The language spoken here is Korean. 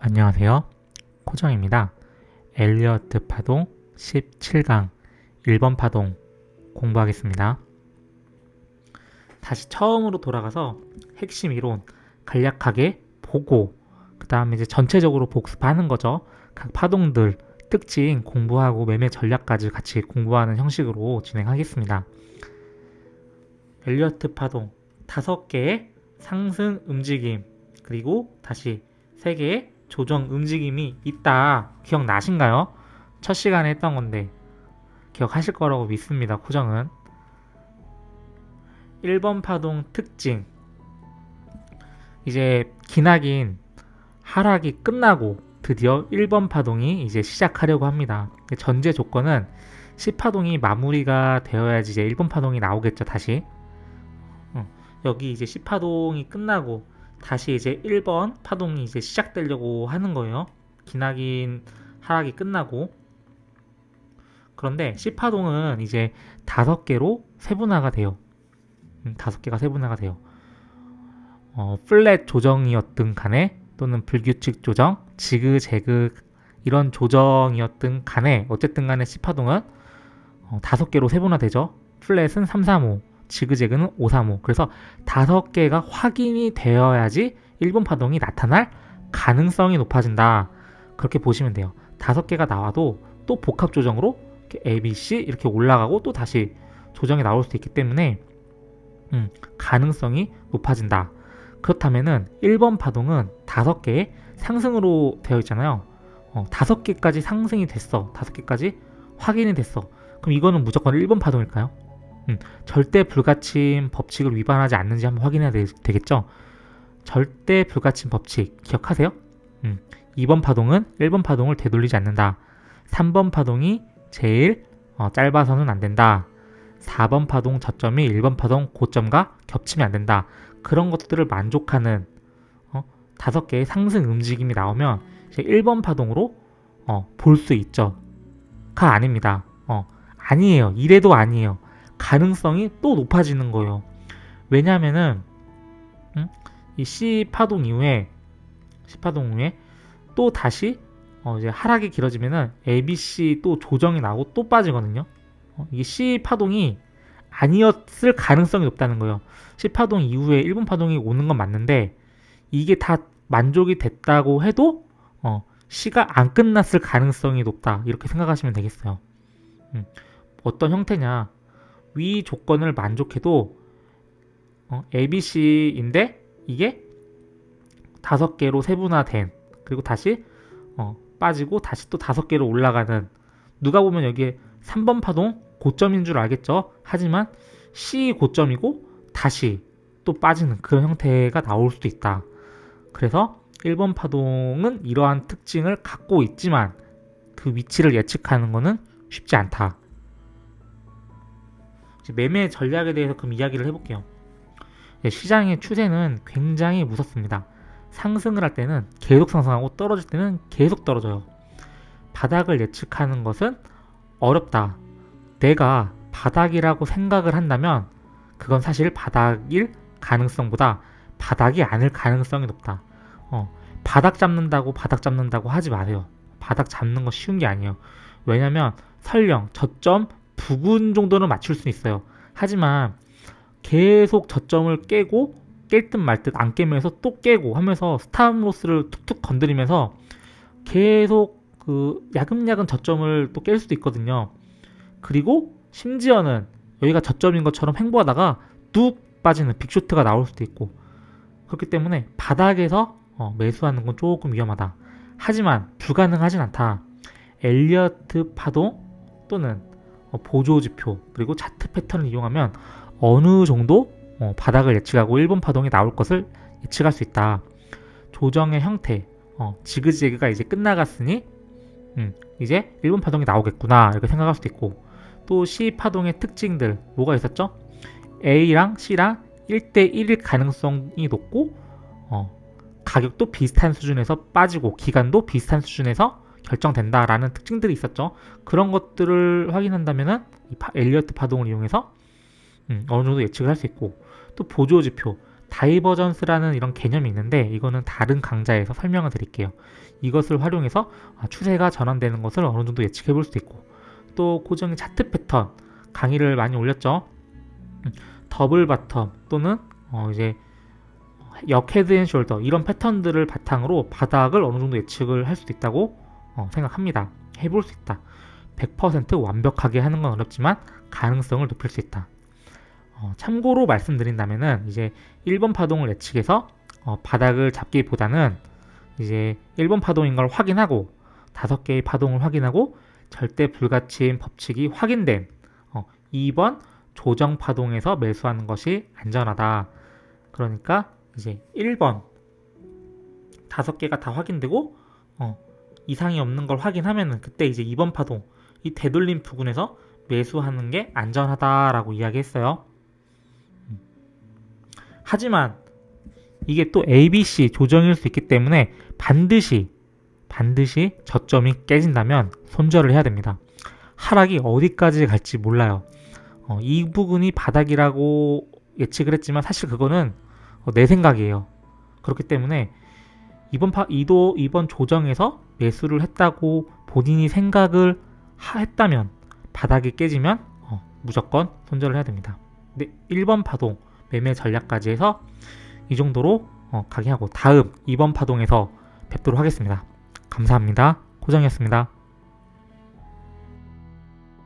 안녕하세요. 코정입니다. 엘리어트 파동 17강 1번 파동 공부하겠습니다. 다시 처음으로 돌아가서 핵심 이론 간략하게 보고 그 다음에 이제 전체적으로 복습하는 거죠. 각 파동들 특징 공부하고 매매 전략까지 같이 공부하는 형식으로 진행하겠습니다. 엘리어트 파동 5개의 상승 움직임 그리고 다시 3개의 조정 움직임이 있다. 기억나신가요? 첫 시간에 했던 건데 기억하실 거라고 믿습니다. 고정은 1번 파동 특징 이제 기나긴 하락이 끝나고 드디어 1번 파동이 이제 시작하려고 합니다. 전제 조건은 10파동이 마무리가 되어야지 이제 1번 파동이 나오겠죠. 다시 여기 이제 10파동이 끝나고 다시 이제 1번 파동이 이제 시작되려고 하는 거예요. 기나긴 하락이 끝나고. 그런데 10파동은 이제 5개로 세분화가 돼요. 5개가 세분화가 돼요. 플랫 조정이었든 간에 또는 불규칙 조정, 지그재그 이런 조정이었든 간에 어쨌든 간에 10파동은 5개로 세분화되죠. 플랫은 3, 3, 5, 지그재그는 5, 3, 5. 그래서 5개가 확인이 되어야지 1번 파동이 나타날 가능성이 높아진다. 그렇게 보시면 돼요. 5개가 나와도 또 복합 조정으로 A, B, C 이렇게 올라가고 또 다시 조정이 나올 수도 있기 때문에 가능성이 높아진다. 그렇다면은 1번 파동은 5개의 상승으로 되어 있잖아요. 5개까지 상승이 됐어. 5개까지 확인이 됐어. 그럼 이거는 무조건 1번 파동일까요? 절대 불가침 법칙을 위반하지 않는지 한번 확인해야 되겠죠. 절대 불가침 법칙 기억하세요? 2번 파동은 1번 파동을 되돌리지 않는다. 3번 파동이 제일 짧아서는 안 된다. 4번 파동 저점이 1번 파동 고점과 겹치면 안 된다. 그런 것들을 만족하는 5개의 상승 움직임이 나오면 이제 1번 파동으로 볼 수 있죠. 가 아닙니다. 아니에요. 이래도 아니에요. 가능성이 또 높아지는 거예요. 왜냐면은 이 C 파동 이후에 또 다시 이제 하락이 길어지면은 ABC 또 조정이 나오고 또 빠지거든요. 이게 C 파동이 아니었을 가능성이 높다는 거예요. C 파동 이후에 1번 파동이 오는 건 맞는데 이게 다 만족이 됐다고 해도 C가 안 끝났을 가능성이 높다. 이렇게 생각하시면 되겠어요. 어떤 형태냐? 위 조건을 만족해도 ABC인데 이게 5개로 세분화된 그리고 다시 빠지고 다시 또 5개로 올라가는 누가 보면 여기에 3번 파동 고점인 줄 알겠죠. 하지만 C 고점이고 다시 또 빠지는 그런 형태가 나올 수도 있다. 그래서 1번 파동은 이러한 특징을 갖고 있지만 그 위치를 예측하는 것은 쉽지 않다. 매매 전략에 대해서 그럼 이야기를 해볼게요. 시장의 추세는 굉장히 무섭습니다. 상승을 할 때는 계속 상승하고 떨어질 때는 계속 떨어져요. 바닥을 예측하는 것은 어렵다. 내가 바닥이라고 생각을 한다면 그건 사실 바닥일 가능성보다 바닥이 아닐 가능성이 높다. 바닥 잡는다고 하지 마세요. 바닥 잡는 거 쉬운 게 아니에요. 왜냐면 설령 저점 부근 정도는 맞출 수 있어요. 하지만 계속 저점을 깨고 깰 듯 말 듯 안 깨면서 또 깨고 하면서 스탑로스를 툭툭 건드리면서 계속 그 야금야금 저점을 또 깰 수도 있거든요. 그리고 심지어는 여기가 저점인 것처럼 횡보하다가 뚝 빠지는 빅쇼트가 나올 수도 있고 그렇기 때문에 바닥에서 매수하는 건 조금 위험하다. 하지만 불가능하진 않다. 엘리어트 파동 또는 보조지표 그리고 차트 패턴을 이용하면 어느 정도 바닥을 예측하고 1번 파동이 나올 것을 예측할 수 있다. 조정의 형태 지그재그가 이제 끝나갔으니 이제 1번 파동이 나오겠구나 이렇게 생각할 수도 있고 또 C 파동의 특징들 뭐가 있었죠? A랑 C랑 1대1일 가능성이 높고 가격도 비슷한 수준에서 빠지고 기간도 비슷한 수준에서 결정된다라는 특징들이 있었죠. 그런 것들을 확인한다면은 이 엘리어트 파동을 이용해서 어느 정도 예측을 할 수 있고 또 보조지표 다이버전스라는 이런 개념이 있는데 이거는 다른 강좌에서 설명을 드릴게요. 이것을 활용해서 추세가 전환되는 것을 어느 정도 예측해 볼 수도 있고, 또 고정의 차트 패턴 강의를 많이 올렸죠. 더블 바텀 또는 이제 역 헤드 앤 숄더 이런 패턴들을 바탕으로 바닥을 어느 정도 예측을 할 수도 있다고 생각합니다. 해볼 수 있다. 100% 완벽하게 하는 건 어렵지만 가능성을 높일 수 있다. 참고로 말씀드린다면은 이제 1번 파동을 예측해서 바닥을 잡기보다는 이제 1번 파동인 걸 확인하고 5개의 파동을 확인하고 절대 불가침 법칙이 확인된 2번 조정 파동에서 매수하는 것이 안전하다. 그러니까 이제 1번 5개가 다 확인되고 이상이 없는 걸 확인하면은 그때 이제 2번 파동 이 되돌림 부근에서 매수하는 게 안전하다라고 이야기했어요. 하지만 이게 또 ABC 조정일 수 있기 때문에 반드시 저점이 깨진다면 손절을 해야 됩니다. 하락이 어디까지 갈지 몰라요. 이 부분이 바닥이라고 예측을 했지만 사실 그거는 내 생각이에요. 그렇기 때문에 이번 조정에서 매수를 했다고 본인이 생각을 했다면 바닥이 깨지면 무조건 손절을 해야 됩니다. 근데 1번 파동 매매 전략까지 해서 이 정도로 가게 하고 다음 2번 파동에서 뵙도록 하겠습니다. 감사합니다. 고정이었습니다.